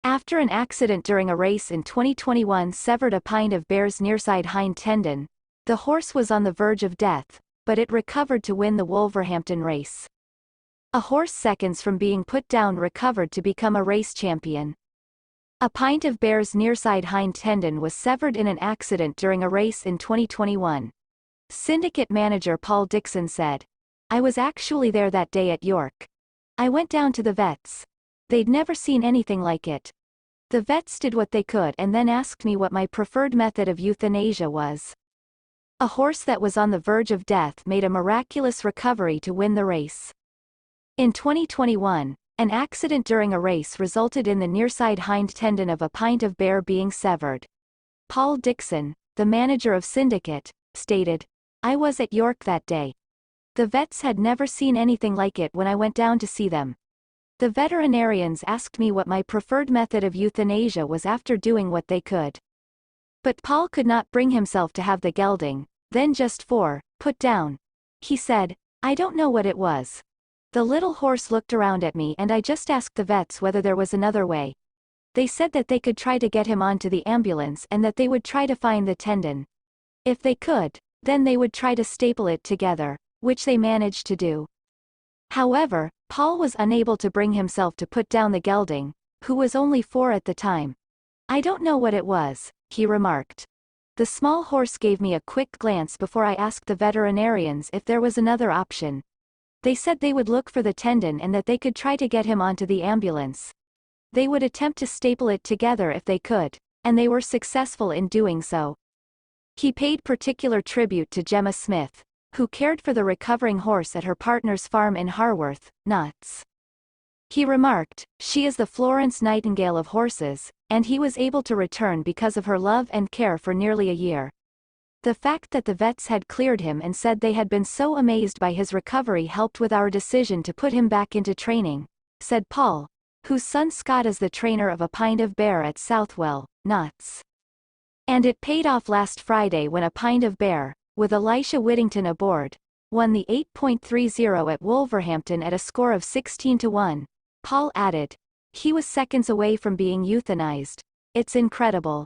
After an accident during a race in 2021 severed a pint of Bear's nearside hind tendon, the horse was on the verge of death, but it recovered to win the Wolverhampton race. A horse seconds from being put down recovered to become a race champion. A pint of Bear's nearside hind tendon was severed in an accident during a race in 2021. Syndicate manager Paul Dixon said, "I was actually there that day at York. I went down to the vets. They'd never seen anything like it. The vets did what they could and then asked me what my preferred method of euthanasia was." A horse that was on the verge of death made a miraculous recovery to win the race. In 2021, an accident during a race resulted in the nearside hind tendon of a pint of Bear being severed. Paul Dixon, the manager of Syndicate, stated, "I was at York that day. The vets had never seen anything like it when I went down to see them. The veterinarians asked me what my preferred method of euthanasia was after doing what they could. But Paul could not bring himself to have the gelding, then just put down. He said, 'I don't know what it was. The little horse looked around at me and I just asked the vets whether there was another way. They said that they could try to get him onto the ambulance and that they would try to find the tendon. If they could, then they would try to staple it together, which they managed to do.' However, Paul was unable to bring himself to put down the gelding, who was only 4 at the time. 'I don't know what it was,' he remarked. 'The small horse gave me a quick glance before I asked the veterinarians if there was another option. They said they would look for the tendon and that they could try to get him onto the ambulance. They would attempt to staple it together if they could, and they were successful in doing so.' He paid particular tribute to Gemma Smith, who cared for the recovering horse at her partner's farm in Harworth, Notts. He remarked, 'She is the Florence Nightingale of horses, and he was able to return because of her love and care for nearly a year. The fact that the vets had cleared him and said they had been so amazed by his recovery helped with our decision to put him back into training,' said Paul, whose son Scott is the trainer of a pint of Bear at Southwell, Notts. And it paid off last Friday when a pint of Bear, with Elisha Whittington aboard, won the 8.30 at Wolverhampton at a score of 16-1. Paul added, "He was seconds away from being euthanized. It's incredible."